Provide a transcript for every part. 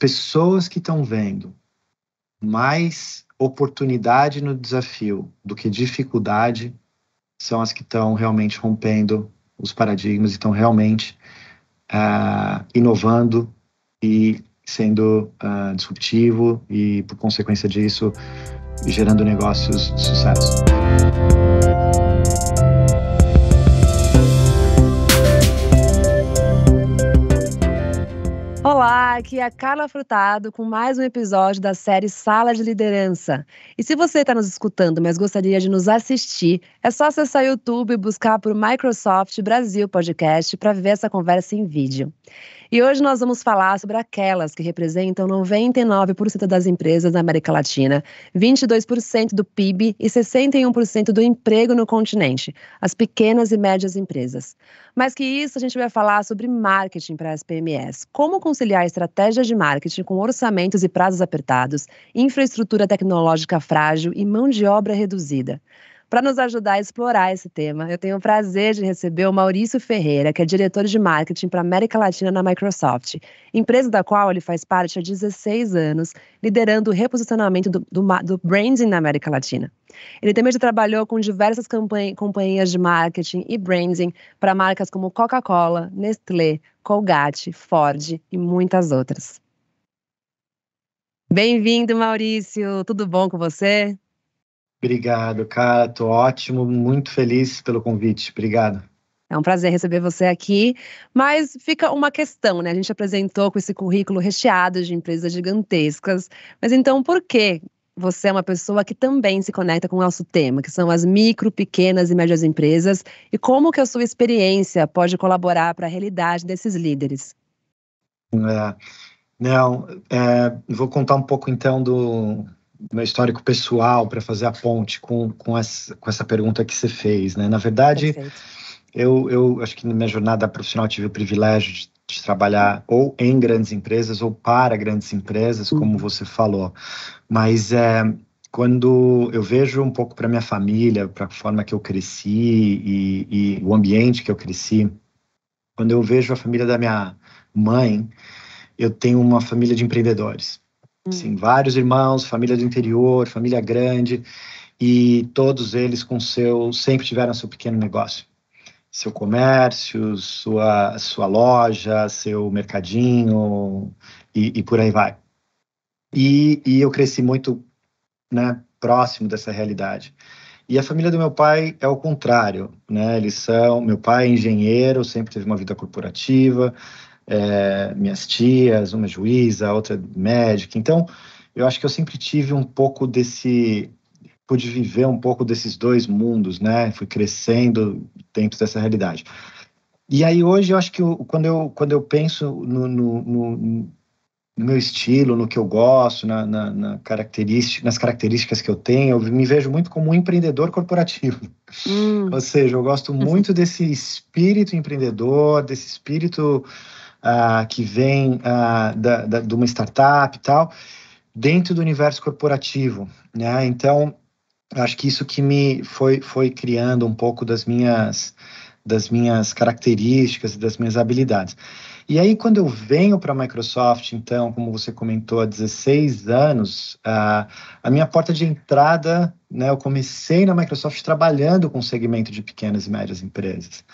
pessoas que estão vendo mais oportunidade no desafio do que dificuldade são as que estão realmente rompendo os paradigmas e estão realmente inovando e sendo disruptivo e, por consequência disso, gerando negócios de sucesso. Olá, aqui é a Carla Furtado com mais um episódio da série Sala de Liderança. E se você está nos escutando, mas gostaria de nos assistir, é só acessar o YouTube e buscar por Microsoft Brasil Podcast para ver essa conversa em vídeo. E hoje nós vamos falar sobre aquelas que representam 99% das empresas da América Latina, 22% do PIB e 61% do emprego no continente, as pequenas e médias empresas. Mais que isso, a gente vai falar sobre marketing para as PMEs, como conciliar estratégias de marketing com orçamentos e prazos apertados, infraestrutura tecnológica frágil e mão de obra reduzida. Para nos ajudar a explorar esse tema, eu tenho o prazer de receber o Maurício Ferreira, que é diretor de marketing para a América Latina na Microsoft, empresa da qual ele faz parte há 16 anos, liderando o reposicionamento do branding na América Latina. Ele também já trabalhou com diversas companhias de marketing e branding para marcas como Coca-Cola, Nestlé, Colgate, Ford e muitas outras. Bem-vindo, Maurício! Tudo bom com você? Obrigado, cara. Tô ótimo, muito feliz pelo convite. Obrigado. É um prazer receber você aqui, mas fica uma questão, né? A gente apresentou com esse currículo recheado de empresas gigantescas, mas então por que você é uma pessoa que também se conecta com o nosso tema, que são as micro, pequenas e médias empresas, e como que a sua experiência pode colaborar para a realidade desses líderes? Vou contar um pouco então do meu histórico pessoal para fazer a ponte com essa pergunta que você fez, né? Na verdade, eu acho que na minha jornada profissional tive o privilégio de trabalhar ou em grandes empresas ou para grandes empresas, como você falou. Mas quando eu vejo um pouco para minha família, para a forma que eu cresci e o ambiente que eu cresci, quando eu vejo a família da minha mãe, eu tenho uma família de empreendedores. Sim, vários irmãos, família do interior, família grande, e todos eles sempre tiveram seu pequeno negócio. Seu comércio, sua loja, seu mercadinho, e por aí vai. E eu cresci muito, né, próximo dessa realidade. E a família do meu pai é o contrário, né? Meu pai é engenheiro, sempre teve uma vida corporativa, minhas tias, uma juíza, outra médica. Então, eu acho que eu sempre tive um pouco pude viver um pouco desses dois mundos, né? Fui crescendo dentro dessa realidade. E aí hoje eu acho que quando eu penso no meu estilo, no que eu gosto, nas características que eu tenho, eu me vejo muito como um empreendedor corporativo. Ou seja, eu gosto muito desse espírito empreendedor, desse espírito que vem de uma startup e tal, dentro do universo corporativo, né? Então, acho que isso que me foi criando um pouco das minhas características e das minhas habilidades. E aí, quando eu venho para a Microsoft, então, como você comentou, há 16 anos, a minha porta de entrada, né, eu comecei na Microsoft trabalhando com o segmento de pequenas e médias empresas.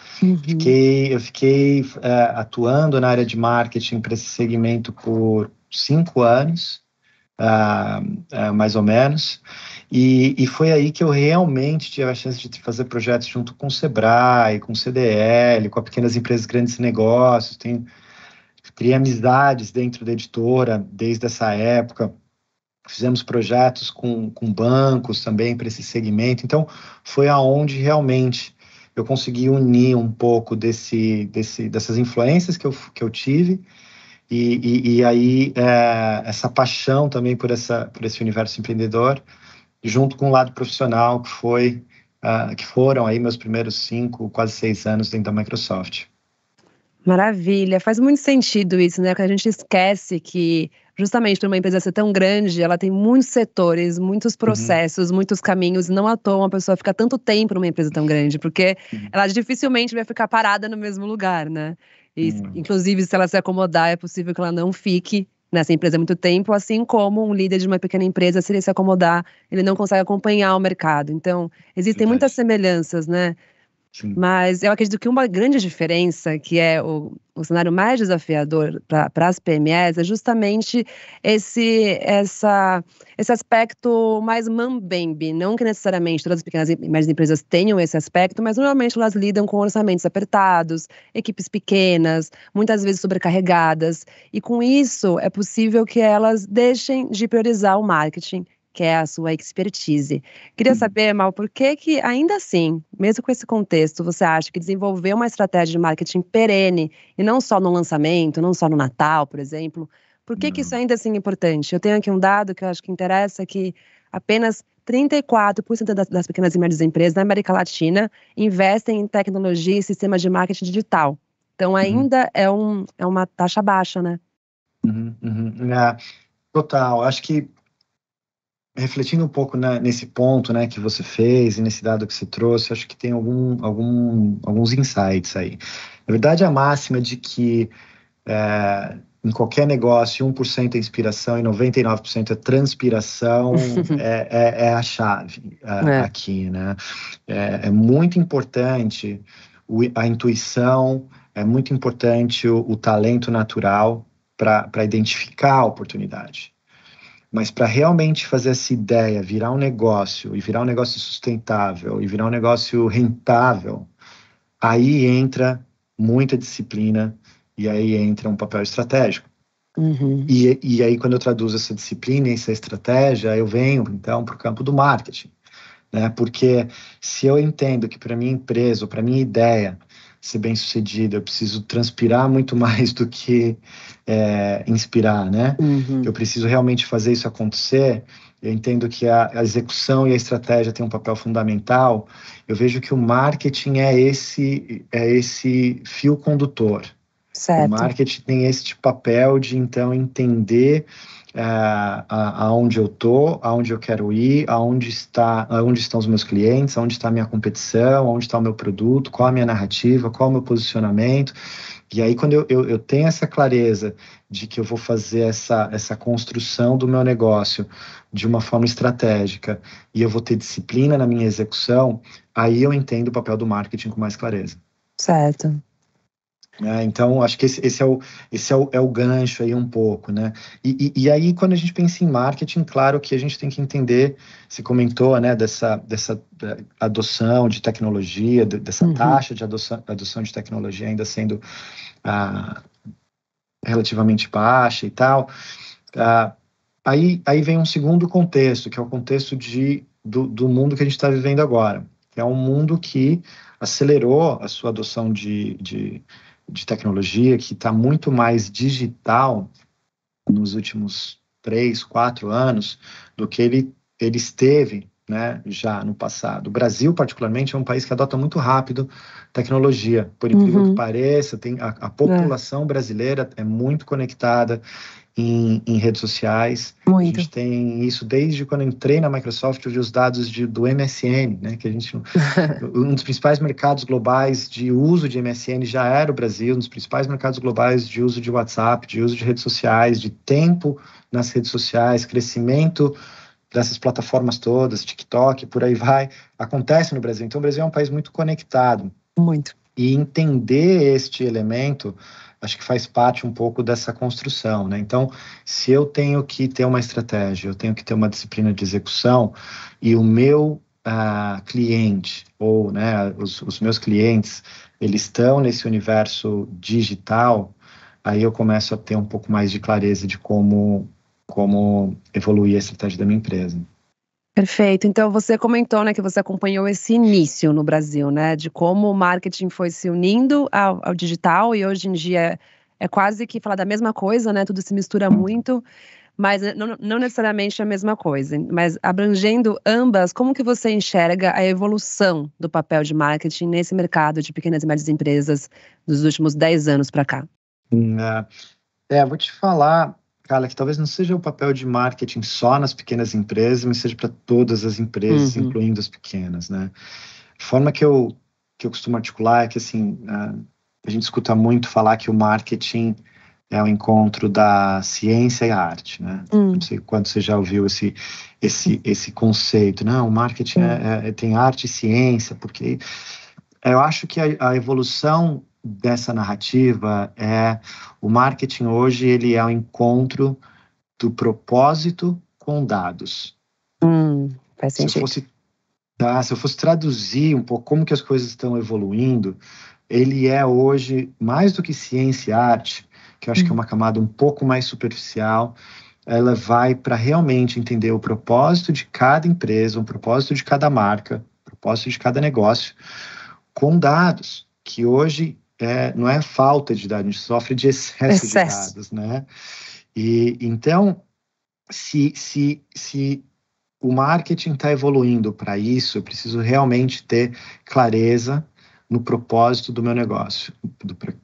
Eu fiquei atuando na área de marketing para esse segmento por 5 anos, mais ou menos, e foi aí que eu realmente tive a chance de fazer projetos junto com o Sebrae, com o CDL, com as pequenas empresas, grandes negócios. Criei amizades dentro da editora desde essa época. Fizemos projetos com bancos também para esse segmento. Então, foi aonde realmente eu consegui unir um pouco dessas influências que eu tive e aí essa paixão também por esse universo empreendedor, junto com o lado profissional que foram aí meus primeiros 5, quase 6 anos dentro da Microsoft. Maravilha, faz muito sentido isso, né? Porque a gente esquece que, justamente por uma empresa ser tão grande, ela tem muitos setores, muitos processos, muitos caminhos. Não à toa uma pessoa fica tanto tempo numa empresa tão grande, porque ela dificilmente vai ficar parada no mesmo lugar, né? E, inclusive, se ela se acomodar, é possível que ela não fique, nessa empresa há muito tempo, assim como um líder de uma pequena empresa, se ele se acomodar, ele não consegue acompanhar o mercado. Então, existem muitas Verdade. semelhanças, né? Sim. Mas eu acredito que uma grande diferença, que é o cenário mais desafiador para as PMEs, é justamente esse aspecto mais mambembe. Não que necessariamente todas as pequenas e médias empresas tenham esse aspecto, mas normalmente elas lidam com orçamentos apertados, equipes pequenas, muitas vezes sobrecarregadas. E com isso, é possível que elas deixem de priorizar o marketing, que é a sua expertise. Queria saber, Mal, por que ainda assim, mesmo com esse contexto, você acha que desenvolver uma estratégia de marketing perene, e não só no lançamento, não só no Natal, por exemplo, por que isso ainda assim é importante? Eu tenho aqui um dado que eu acho que interessa, que apenas 34% das pequenas e médias empresas na América Latina investem em tecnologia e sistemas de marketing digital. Então ainda é uma taxa baixa, né? Total. Acho que refletindo um pouco nesse ponto, né, que você fez e nesse dado que você trouxe, acho que tem alguns insights aí. Na verdade, a máxima de que em qualquer negócio 1% é inspiração e 99% é transpiração é a chave aqui, né? É muito importante a intuição, é muito importante o talento natural para identificar a oportunidade. Mas para realmente fazer essa ideia virar um negócio, e virar um negócio sustentável, e virar um negócio rentável, aí entra muita disciplina, e aí entra um papel estratégico. E aí, quando eu traduzo essa disciplina e essa estratégia, eu venho, então, para o campo do marketing, né? Porque se eu entendo que para minha empresa, ou para minha ideia ser bem sucedida, eu preciso transpirar muito mais do que inspirar, né? Eu preciso realmente fazer isso acontecer. Eu entendo que a execução e a estratégia têm um papel fundamental. Eu vejo que o marketing é esse fio condutor. O Certo. marketing tem esse papel de, então, entender aonde eu estou, aonde eu quero ir, aonde estão os meus clientes, aonde está a minha competição, aonde está o meu produto, qual a minha narrativa, qual o meu posicionamento. E aí, quando eu tenho essa clareza de que eu vou fazer essa construção do meu negócio de uma forma estratégica e eu vou ter disciplina na minha execução, aí eu entendo o papel do marketing com mais clareza. Certo. Então, acho que esse é o gancho aí um pouco, né? E aí, quando a gente pensa em marketing, claro que a gente tem que entender, você comentou, né, dessa adoção de tecnologia, dessa taxa de adoção de tecnologia ainda sendo relativamente baixa e tal. Aí vem um segundo contexto, que é o contexto do mundo que a gente está vivendo agora, que é um mundo que acelerou a sua adoção de tecnologia, que está muito mais digital nos últimos 3, 4 anos do que ele esteve, né, já no passado. O Brasil, particularmente, é um país que adota muito rápido tecnologia. Por incrível que pareça, a população brasileira é muito conectada em redes sociais. Muito. A gente tem isso desde quando eu entrei na Microsoft, eu vi os dados do MSN, né, que um dos principais mercados globais de uso de MSN já era o Brasil, um dos principais mercados globais de uso de WhatsApp, de uso de redes sociais, de tempo nas redes sociais, crescimento dessas plataformas todas, TikTok, por aí vai, acontece no Brasil. Então, o Brasil é um país muito conectado. Muito. E entender este elemento, acho que faz parte um pouco dessa construção, né? Então, se eu tenho que ter uma estratégia, eu tenho que ter uma disciplina de execução, e o meu cliente, ou, né, os meus clientes, eles estão nesse universo digital, aí eu começo a ter um pouco mais de clareza de como evoluir a estratégia da minha empresa. Perfeito. Então você comentou, né, que você acompanhou esse início no Brasil, né, de como o marketing foi se unindo ao digital, e hoje em dia é quase que falar da mesma coisa, né, tudo se mistura muito, mas não necessariamente a mesma coisa. Mas abrangendo ambas, como que você enxerga a evolução do papel de marketing nesse mercado de pequenas e médias empresas dos últimos 10 anos para cá? Vou te falar, Carla, que talvez não seja o papel de marketing só nas pequenas empresas, mas seja para todas as empresas, incluindo as pequenas, né? A forma que eu costumo articular é que, assim, a gente escuta muito falar que o marketing é o encontro da ciência e a arte, né? Não sei quando você já ouviu esse conceito. Não, o marketing tem arte e ciência, porque eu acho que a evolução dessa narrativa o marketing hoje, ele é o encontro do propósito com dados. Faz sentido. Se eu fosse traduzir um pouco como que as coisas estão evoluindo, ele é hoje mais do que ciência e arte, que eu acho que é uma camada um pouco mais superficial. Ela vai para realmente entender o propósito de cada empresa, o propósito de cada marca, o propósito de cada negócio, com dados, que hoje não é falta de dados, a gente sofre de excesso de dados, né? E então, se o marketing está evoluindo para isso, eu preciso realmente ter clareza no propósito do meu negócio,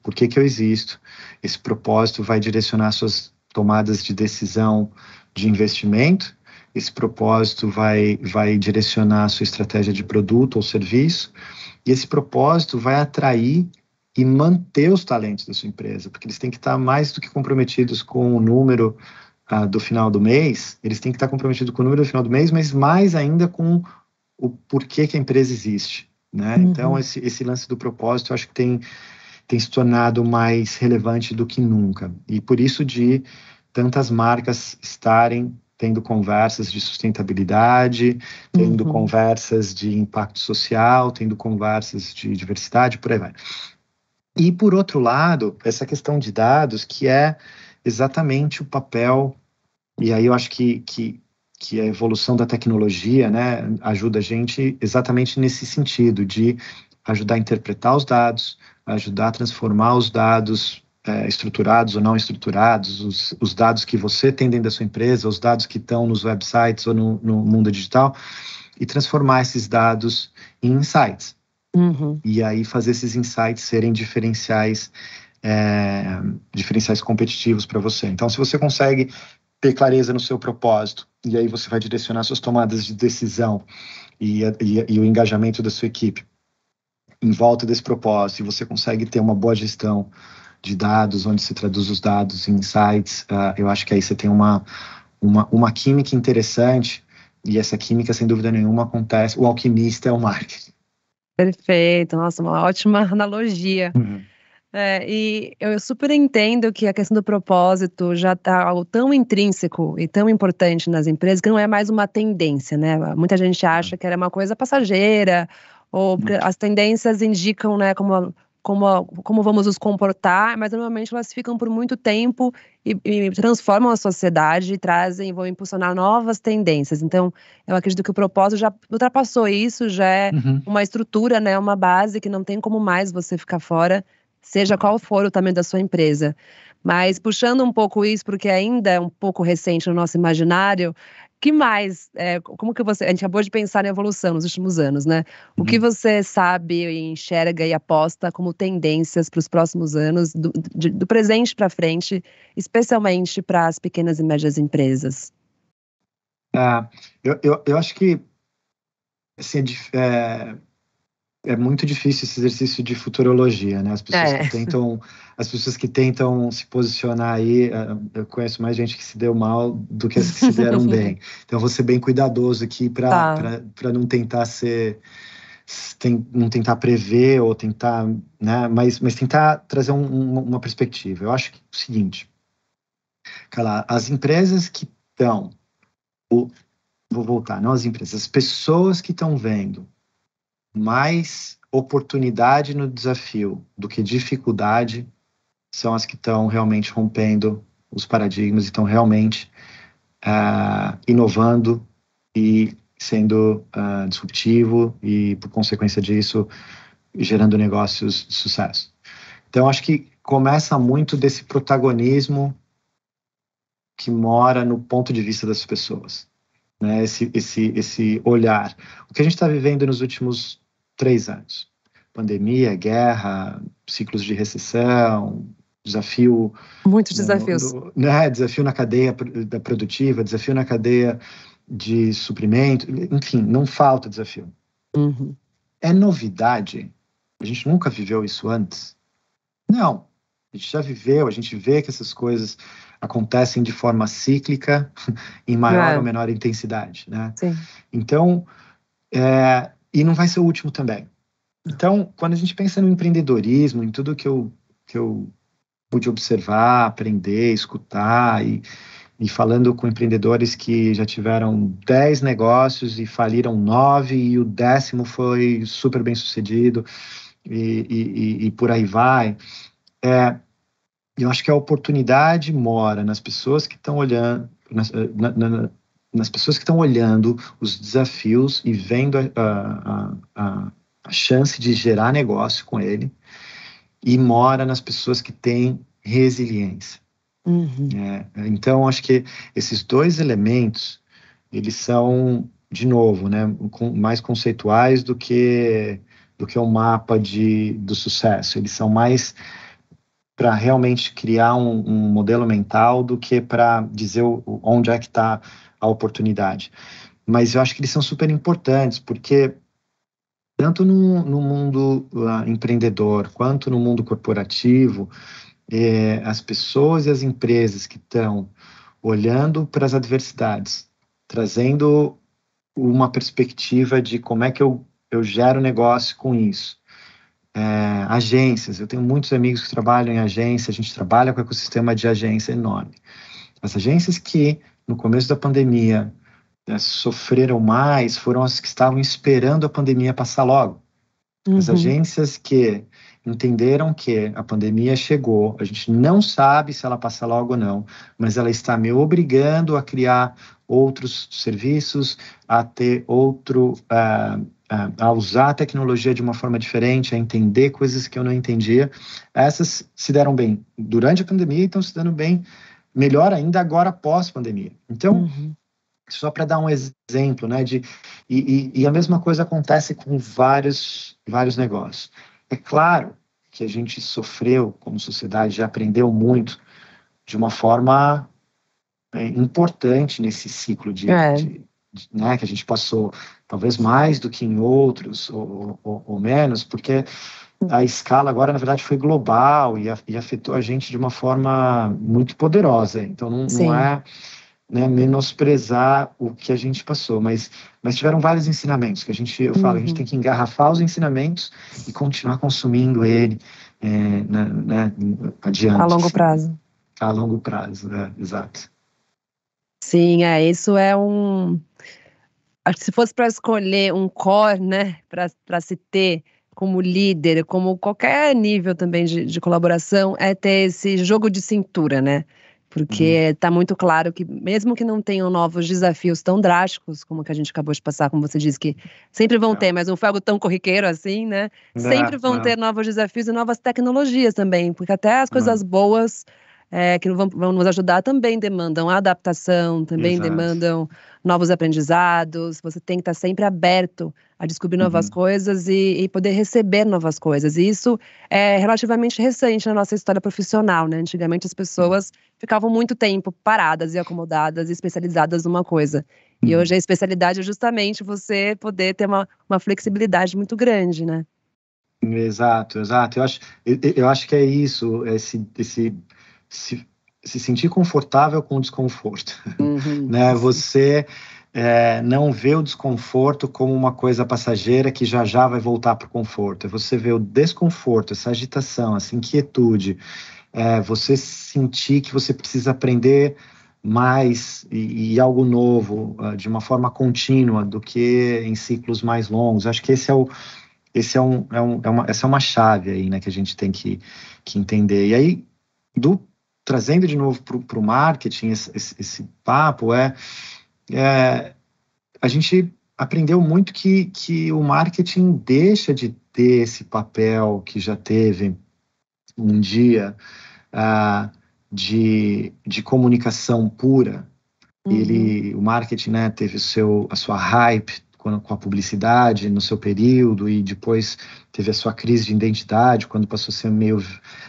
por que eu existo. Esse propósito vai direcionar suas tomadas de decisão de investimento, esse propósito vai direcionar a sua estratégia de produto ou serviço, e esse propósito vai atrair e manter os talentos da sua empresa, porque eles têm que estar mais do que comprometidos com o número do final do mês, eles têm que estar comprometidos com o número do final do mês, mas mais ainda com o porquê que a empresa existe, né? Então, esse lance do propósito, eu acho que tem se tornado mais relevante do que nunca. E por isso de tantas marcas estarem tendo conversas de sustentabilidade, tendo conversas de impacto social, tendo conversas de diversidade, por aí vai. E, por outro lado, essa questão de dados, que é exatamente o papel, e aí eu acho que a evolução da tecnologia, né, ajuda a gente exatamente nesse sentido, de ajudar a interpretar os dados, ajudar a transformar os dados estruturados ou não estruturados, os dados que você tem dentro da sua empresa, os dados que estão nos websites ou no mundo digital, e transformar esses dados em insights. E aí fazer esses insights serem diferenciais competitivos para você. Então, se você consegue ter clareza no seu propósito, e aí você vai direcionar suas tomadas de decisão e o engajamento da sua equipe em volta desse propósito, e você consegue ter uma boa gestão de dados, onde se traduz os dados em insights, eu acho que aí você tem uma química interessante, e essa química, sem dúvida nenhuma, acontece. O alquimista é o marketing. Perfeito, nossa, uma ótima analogia. E eu super entendo que a questão do propósito já está algo tão intrínseco e tão importante nas empresas que não é mais uma tendência, né? Muita gente acha que era uma coisa passageira, ou as tendências indicam, né, como vamos nos comportar, mas normalmente elas ficam por muito tempo e transformam a sociedade, vão impulsionar novas tendências. Então, eu acredito que o propósito já ultrapassou isso, já é uma estrutura, né, uma base que não tem como mais você ficar fora, seja qual for o tamanho da sua empresa. Mas puxando um pouco isso, porque ainda é um pouco recente no nosso imaginário, que mais, como que a gente acabou de pensar em evolução nos últimos anos, né? O que você sabe, enxerga e aposta como tendências para os próximos anos, do presente para frente, especialmente para as pequenas e médias empresas? Eu acho que assim, é muito difícil esse exercício de futurologia, né? As pessoas que tentam se posicionar aí, eu conheço mais gente que se deu mal do que as que se deram bem. Então, eu vou ser bem cuidadoso aqui para não tentar não tentar prever ou tentar, né? Mas tentar trazer uma perspectiva. Eu acho que é o seguinte, cara, as empresas que estão, vou voltar, não as empresas, as pessoas que estão vendo mais oportunidade no desafio do que dificuldade são as que estão realmente rompendo os paradigmas e estão realmente inovando e sendo disruptivo e, por consequência disso, gerando negócios de sucesso. Então, acho que começa muito desse protagonismo que mora no ponto de vista das pessoas, né? Esse olhar. O que a gente está vivendo nos últimos 3 anos. Pandemia, guerra, ciclos de recessão, desafio... Muitos desafios. Né? Desafio na cadeia da produtiva, desafio na cadeia de suprimento, enfim, não falta desafio. É novidade? A gente nunca viveu isso antes? Não, A gente já viveu, a gente vê que essas coisas acontecem de forma cíclica, em maior ou menor intensidade, né? Sim. Então, e não vai ser o último também. Então, quando a gente pensa no empreendedorismo, em tudo que eu pude observar, aprender, escutar, e falando com empreendedores que já tiveram 10 negócios e faliram 9, e o 10º foi super bem sucedido, e por aí vai. Eu acho que a oportunidade mora nas pessoas que estão olhando, nas pessoas que estão olhando os desafios e vendo a chance de gerar negócio com ele, e mora nas pessoas que têm resiliência. Uhum. Então, acho que esses 2 elementos, eles são, de novo, né, mais conceituais do que o mapa do sucesso. Eles são mais para realmente criar um modelo mental do que para dizer onde é que está a oportunidade. Mas eu acho que eles são super importantes, porque tanto no mundo empreendedor, quanto no mundo corporativo, as pessoas e as empresas que estão olhando para as adversidades, trazendo uma perspectiva de como é que eu gero negócio com isso. Agências, eu tenho muitos amigos que trabalham em agência, a gente trabalha com o ecossistema de agência enorme. As agências que, no começo da pandemia, sofreram mais foram as que estavam esperando a pandemia passar logo. As agências que entenderam que a pandemia chegou, a gente não sabe se ela passa logo ou não, mas ela está me obrigando a criar outros serviços, a ter a usar a tecnologia de uma forma diferente, a entender coisas que eu não entendia. Essas se deram bem durante a pandemia e estão se dando bem, melhor ainda agora pós-pandemia. Então, só para dar um exemplo, né, e a mesma coisa acontece com vários negócios. É claro que a gente sofreu como sociedade, já aprendeu muito de uma forma importante nesse ciclo né, que a gente passou, talvez mais do que em outros, ou menos, porque a escala agora, na verdade, foi global e afetou a gente de uma forma muito poderosa. Então, não é, né, menosprezar o que a gente passou, mas tiveram vários ensinamentos que eu falo, a gente tem que engarrafar os ensinamentos e continuar consumindo ele né, adiante. A longo prazo. A longo prazo, exato. Sim, isso é acho que se fosse para escolher um core, né, para se ter como líder, como qualquer nível também de colaboração, é ter esse jogo de cintura, né? Porque está muito claro que, mesmo que não tenham novos desafios tão drásticos, como que a gente acabou de passar, como você disse, que sempre vão ter, mas não foi algo tão corriqueiro assim, né? Sempre vão ter novos desafios e novas tecnologias também, porque até as coisas boas que vão nos ajudar também demandam adaptação, também demandam novos aprendizados. Você tem que estar sempre aberto a descobrir novas coisas e poder receber novas coisas. E isso é relativamente recente na nossa história profissional, né? Antigamente as pessoas ficavam muito tempo paradas e acomodadas e especializadas numa coisa. E hoje a especialidade é justamente você poder ter uma flexibilidade muito grande, né? Exato. Eu acho que é isso, se sentir confortável com o desconforto, né? Você não vê o desconforto como uma coisa passageira que já vai voltar para o conforto. Você vê o desconforto, essa agitação, essa inquietude, você sentir que você precisa aprender mais e algo novo, de uma forma contínua do que em ciclos mais longos. Acho que essa é uma chave aí, né, que a gente tem que entender. E aí, trazendo de novo para o marketing esse papo, a gente aprendeu muito que o marketing deixa de ter esse papel que já teve um dia de comunicação pura. O marketing, né, teve a sua hype com a publicidade no seu período, e depois teve a sua crise de identidade, quando passou a ser meio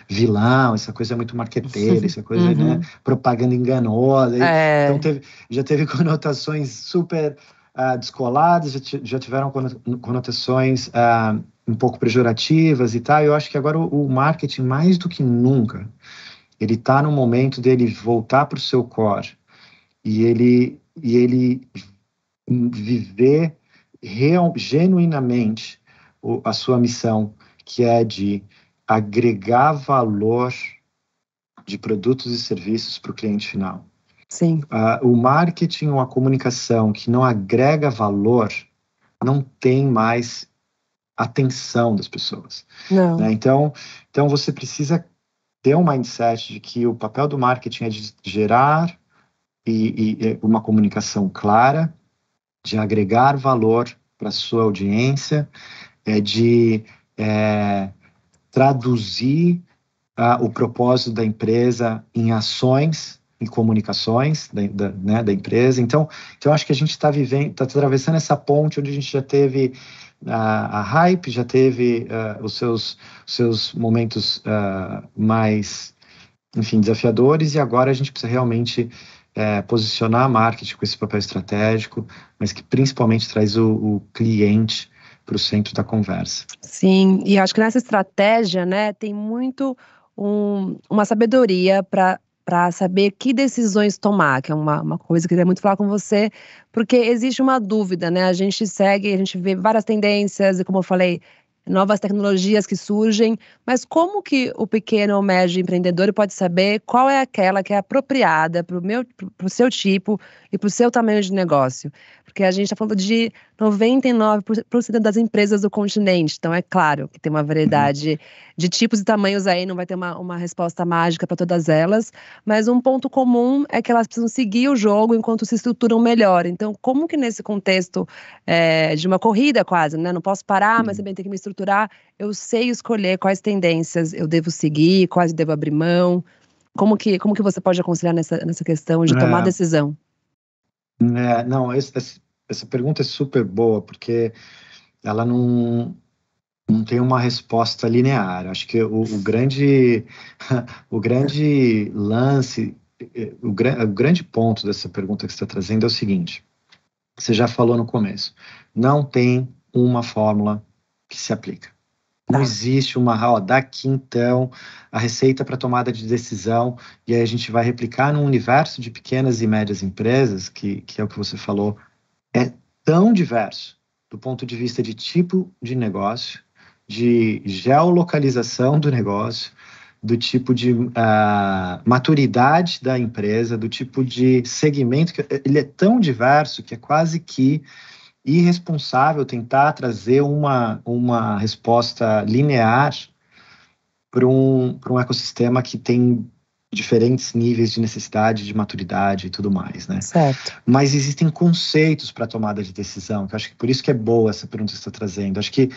vilão, essa coisa muito marqueteira, essa coisa, né, propaganda enganosa. Então já teve conotações super descoladas, já tiveram conotações um pouco pejorativas e tal. Eu acho que agora o marketing, mais do que nunca, ele está no momento dele voltar para o seu core e ele viver genuinamente a sua missão, que é de agregar valor de produtos e serviços para o cliente final. Sim. O marketing ou a comunicação que não agrega valor não tem mais atenção das pessoas. Não. Né? Então você precisa ter um mindset de que o papel do marketing é de gerar uma comunicação clara, de agregar valor para a sua audiência, de traduzir o propósito da empresa em ações, em comunicações da empresa. Então acho que a gente está atravessando essa ponte onde a gente já teve a hype, já teve os seus momentos mais, enfim, desafiadores, e agora a gente precisa realmente posicionar a marketing com esse papel estratégico, mas que principalmente traz o cliente para o centro da conversa. Sim, e acho que nessa estratégia, né, tem muito uma sabedoria para saber que decisões tomar, que é uma coisa que eu queria muito falar com você, porque existe uma dúvida, né? A gente vê várias tendências, e como eu falei, novas tecnologias que surgem, mas como que o pequeno ou médio empreendedor pode saber qual é aquela que é apropriada para o seu tipo e para o seu tamanho de negócio? Porque a gente está falando de 99% das empresas do continente, então é claro que tem uma variedade de tipos e tamanhos aí, não vai ter uma resposta mágica para todas elas, mas um ponto comum é que elas precisam seguir o jogo enquanto se estruturam melhor. Então, como que nesse contexto de uma corrida quase, né? Não posso parar, mas também tenho que me estruturar, eu sei escolher quais tendências eu devo seguir, quais eu devo abrir mão. Como que você pode aconselhar nessa questão de tomar decisão? Não, essa pergunta é super boa, porque ela não tem uma resposta linear. Acho que o grande lance, o grande ponto dessa pergunta que você está trazendo é o seguinte: você já falou no começo, não tem uma fórmula que se aplica. Não existe daqui então a receita para tomada de decisão, e aí a gente vai replicar num universo de pequenas e médias empresas, que é o que você falou, é tão diverso do ponto de vista de tipo de negócio, de geolocalização do negócio, do tipo de maturidade da empresa, do tipo de segmento, que ele é tão diverso que é quase que irresponsável tentar trazer uma resposta linear para um ecossistema que tem diferentes níveis de necessidade, de maturidade e tudo mais, né? Certo. Mas existem conceitos para tomada de decisão, que eu acho que por isso que é boa essa pergunta que você está trazendo. Acho que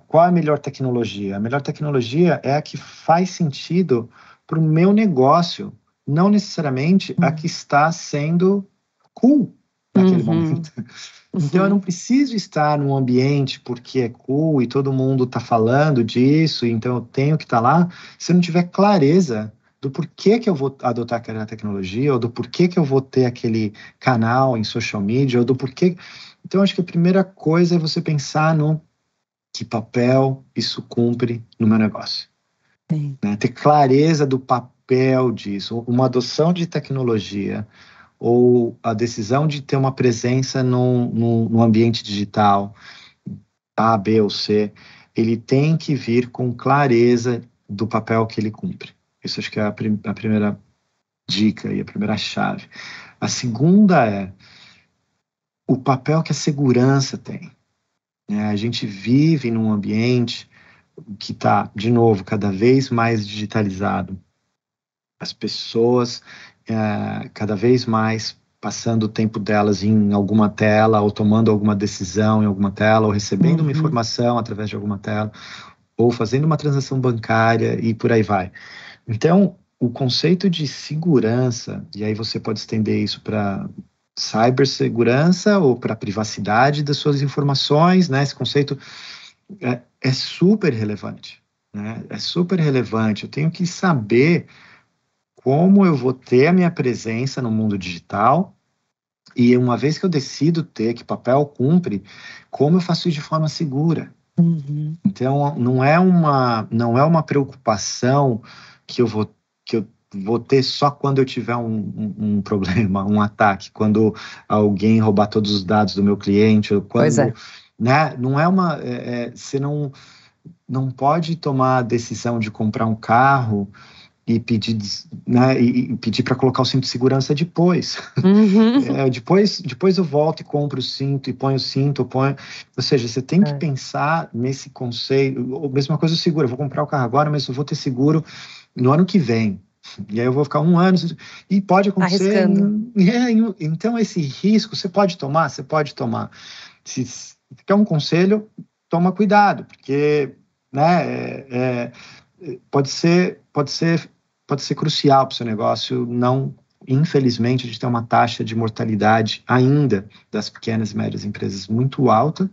qual é a melhor tecnologia? A melhor tecnologia é a que faz sentido para o meu negócio, não necessariamente a que está sendo cool naquele momento. Então eu não preciso estar num ambiente porque é cool e todo mundo está falando disso, então eu tenho que estar lá, se eu não tiver clareza do porquê que eu vou adotar aquela tecnologia, ou do porquê que eu vou ter aquele canal em social media, ou do porquê. Então acho que a primeira coisa é você pensar no que papel isso cumpre no meu negócio. Né? Ter clareza do papel disso. Uma adoção de tecnologia ou a decisão de ter uma presença no ambiente digital, A, B ou C, ele tem que vir com clareza do papel que ele cumpre. Isso acho que é a primeira dica e a primeira chave. A segunda é o papel que a segurança tem. A gente vive num ambiente que está, de novo, cada vez mais digitalizado. As pessoas cada vez mais passando o tempo delas em alguma tela, ou tomando alguma decisão em alguma tela, ou recebendo uma informação através de alguma tela, ou fazendo uma transação bancária e por aí vai. Então, o conceito de segurança, e aí você pode estender isso para cibersegurança ou para a privacidade das suas informações, né? Esse conceito é super relevante, né? É super relevante. Eu tenho que saber como eu vou ter a minha presença no mundo digital E uma vez que eu decido ter, que papel cumpre, como eu faço isso de forma segura? Então, não é uma preocupação que eu vou ter só quando eu tiver um problema, um ataque, quando alguém roubar todos os dados do meu cliente, ou quando, né? Não é você não pode tomar a decisão de comprar um carro e pedir, né, e pedir para colocar o cinto de segurança depois. Depois eu volto e compro o cinto e ponho o cinto, ou seja, você tem que pensar nesse conceito. A mesma coisa o seguro, eu vou comprar o carro agora, mas eu vou ter seguro no ano que vem. E aí eu vou ficar 1 ano, e pode acontecer. Então esse risco você pode tomar. Se quer um conselho, toma cuidado, porque, né, pode ser crucial para o seu negócio. Não, infelizmente, a gente tem uma taxa de mortalidade ainda das pequenas e médias empresas muito alta,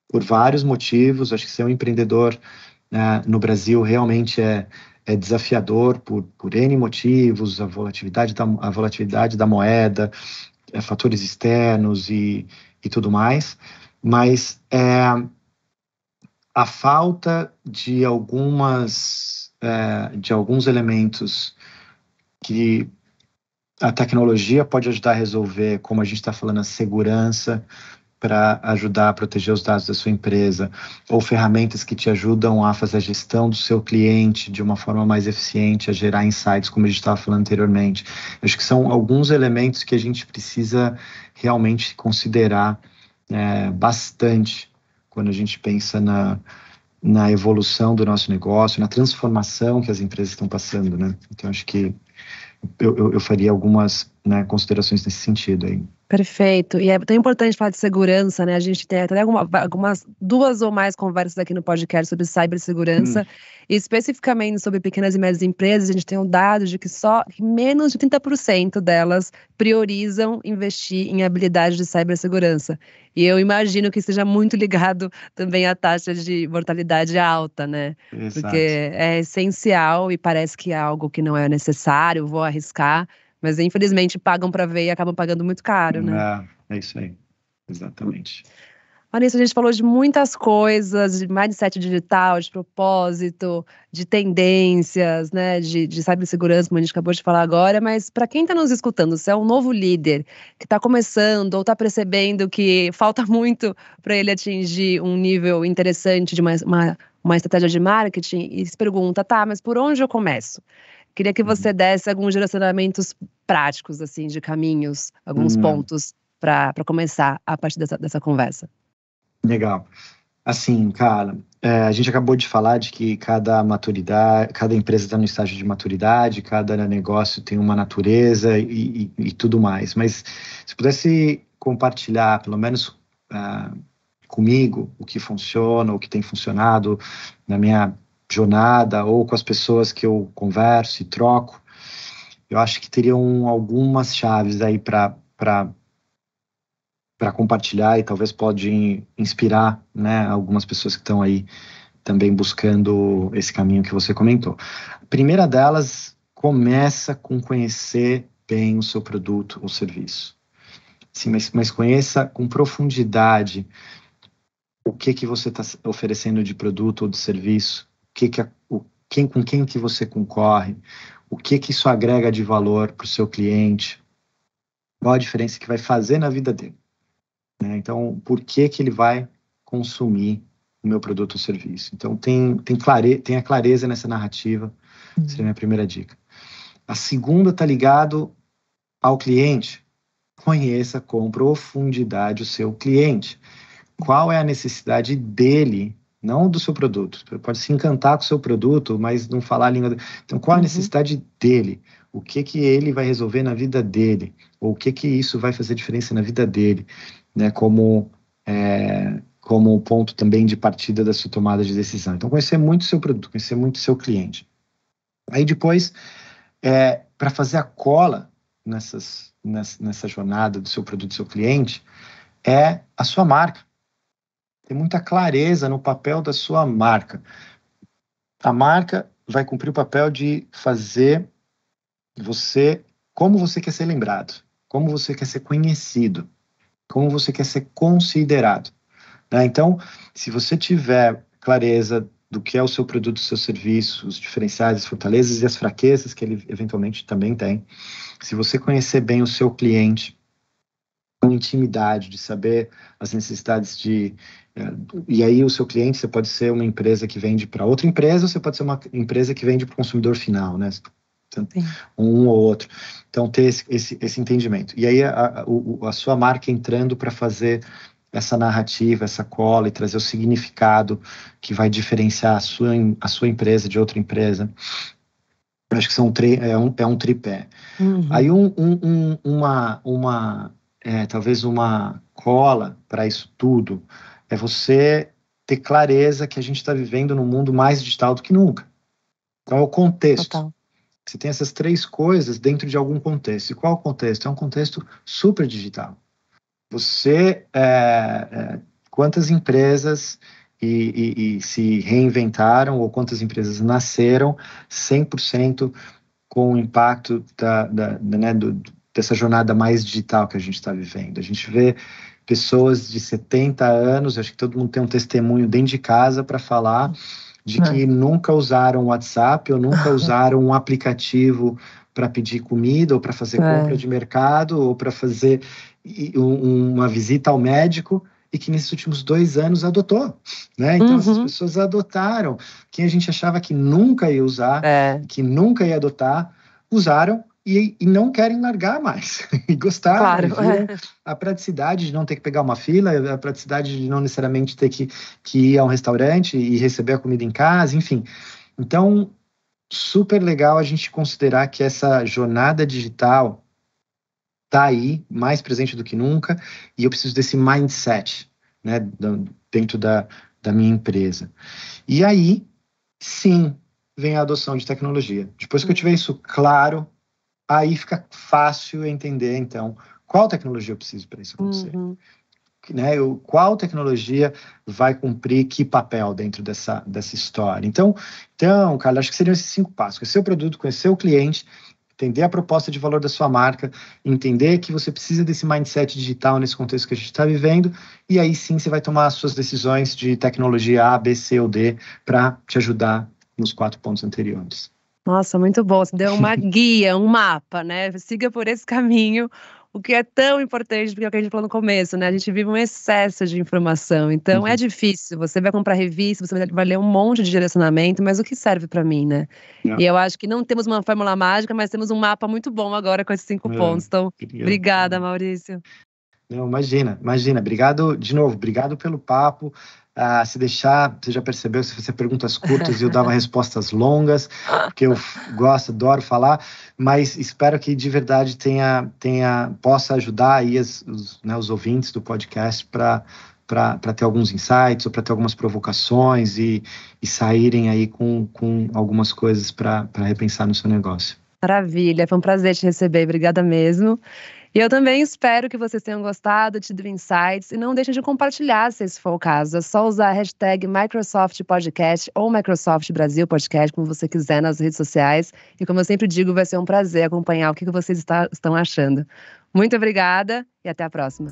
por vários motivos. Acho que ser um empreendedor, né, no Brasil realmente é desafiador por N motivos, a volatilidade da moeda, fatores externos e tudo mais, mas a falta de alguns elementos que a tecnologia pode ajudar a resolver, como a gente está falando, a segurança para ajudar a proteger os dados da sua empresa, ou ferramentas que te ajudam a fazer a gestão do seu cliente de uma forma mais eficiente, a gerar insights, como a gente estava falando anteriormente. Acho que são alguns elementos que a gente precisa realmente considerar bastante quando a gente pensa na evolução do nosso negócio, na transformação que as empresas estão passando, né? Então, acho que eu faria algumas, né, considerações nesse sentido aí. Perfeito. E é tão importante falar de segurança, né? A gente tem até algumas 2 ou mais conversas aqui no podcast sobre cibersegurança, e especificamente sobre pequenas e médias empresas. A gente tem um dado de que só menos de 30% delas priorizam investir em habilidades de cibersegurança. E eu imagino que seja muito ligado também à taxa de mortalidade alta, né? Exato. Porque é essencial e parece que é algo que não é necessário, vou arriscar. Mas infelizmente pagam para ver e acabam pagando muito caro, né? É isso aí, exatamente. Vanessa, a gente falou de muitas coisas, de mindset digital, de propósito, de tendências, né, de cibersegurança, como a gente acabou de falar agora, mas para quem está nos escutando, se é um novo líder que está começando ou está percebendo que falta muito para ele atingir um nível interessante de uma estratégia de marketing e se pergunta, tá, mas por onde eu começo? Queria que você desse alguns direcionamentos práticos, assim, de caminhos, alguns pontos para começar a partir dessa conversa. Legal. Assim, cara, a gente acabou de falar de que cada empresa está no estágio de maturidade, cada negócio tem uma natureza e tudo mais. Mas se pudesse compartilhar, pelo menos comigo, o que funciona, o que tem funcionado na minha jornada, ou com as pessoas que eu converso e troco, eu acho que teriam algumas chaves aí para compartilhar, e talvez pode inspirar, né, algumas pessoas que estão aí também buscando esse caminho que você comentou. A primeira delas começa com conhecer bem o seu produto ou serviço. Sim, mas conheça com profundidade o que você está oferecendo de produto ou de serviço, com quem que você concorre, o que isso agrega de valor para o seu cliente, qual a diferença que vai fazer na vida dele. Né? Então, por que ele vai consumir o meu produto ou serviço? Então, tenha clareza nessa narrativa, seria a minha primeira dica. A segunda está ligado ao cliente. Conheça com profundidade o seu cliente. Qual é a necessidade dele, não do seu produto? Você pode se encantar com o seu produto, mas não falar a língua dele. Então, qual a necessidade dele? O que ele vai resolver na vida dele? Ou o que isso vai fazer diferença na vida dele? Né, como ponto também de partida da sua tomada de decisão. Então, conhecer muito o seu produto, conhecer muito o seu cliente. Aí depois, para fazer a cola nessa jornada do seu produto, do seu cliente, é a sua marca. Ter muita clareza no papel da sua marca. A marca vai cumprir o papel de fazer como você quer ser lembrado. como você quer ser conhecido, como você quer ser considerado, né? Então, se você tiver clareza do que é o seu produto, o seu serviço, os diferenciais, as fortalezas e as fraquezas que ele eventualmente também tem, se você conhecer bem o seu cliente, com intimidade, de saber as necessidades e aí o seu cliente, você pode ser uma empresa que vende para outra empresa, ou você pode ser uma empresa que vende para o consumidor final, né? Um ou outro. Então, ter esse entendimento. E aí, a sua marca entrando para fazer essa narrativa, essa cola e trazer o significado que vai diferenciar a sua empresa de outra empresa. Eu acho que é um tripé. Uhum. Aí, talvez uma cola para isso tudo é você ter clareza que a gente está vivendo num mundo mais digital do que nunca. Qual é o contexto? Total. Você tem essas três coisas dentro de algum contexto. E qual é o contexto? É um contexto super digital. Quantas empresas e se reinventaram, ou quantas empresas nasceram 100% com o impacto dessa jornada mais digital que a gente está vivendo. A gente vê pessoas de 70 anos, acho que todo mundo tem um testemunho dentro de casa para falar de que nunca usaram o WhatsApp ou nunca usaram um aplicativo para pedir comida ou para fazer compra de mercado ou para fazer uma visita ao médico, e que nesses últimos 2 anos adotou, né? Então, essas pessoas adotaram. Quem a gente achava que nunca ia usar, que nunca ia adotar, usaram e não querem largar mais. E gostaram, viram a praticidade de não ter que pegar uma fila, a praticidade de não necessariamente ter que ir a um restaurante e receber a comida em casa, enfim. Então, super legal a gente considerar que essa jornada digital está aí, mais presente do que nunca, e eu preciso desse mindset, né, dentro da minha empresa. E aí, sim, vem a adoção de tecnologia. Depois que eu tiver isso claro, aí fica fácil entender, então, qual tecnologia eu preciso para isso acontecer. Né, qual tecnologia vai cumprir que papel dentro dessa história. Então, Carla, acho que seriam esses 5 passos. Conhecer o produto, conhecer o cliente, entender a proposta de valor da sua marca, entender que você precisa desse mindset digital nesse contexto que a gente está vivendo, e aí sim você vai tomar as suas decisões de tecnologia A, B, C ou D para te ajudar nos 4 pontos anteriores. Nossa, muito bom. Você deu uma guia, um mapa, né? Siga por esse caminho, o que é tão importante, porque é o que a gente falou no começo, né? A gente vive um excesso de informação, então é difícil. Você vai comprar revista, você vai ler um monte de direcionamento, mas o que serve para mim, né? E eu acho que não temos uma fórmula mágica, mas temos um mapa muito bom agora com esses 5 pontos. Então, obrigada, Maurício. Não, imagina. Obrigado, de novo, obrigado pelo papo. Se deixar, você já percebeu, se você perguntas curtas e eu dava respostas longas, porque eu adoro falar, mas espero que de verdade possa ajudar aí os ouvintes do podcast para ter alguns insights ou para ter algumas provocações e saírem aí com algumas coisas para repensar no seu negócio. Maravilha, foi um prazer te receber, obrigada mesmo. E eu também espero que vocês tenham gostado, tido insights, e não deixem de compartilhar se esse for o caso. É só usar a hashtag Microsoft Podcast ou Microsoft Brasil Podcast, como você quiser, nas redes sociais. E como eu sempre digo, vai ser um prazer acompanhar o que vocês estão achando. Muito obrigada e até a próxima.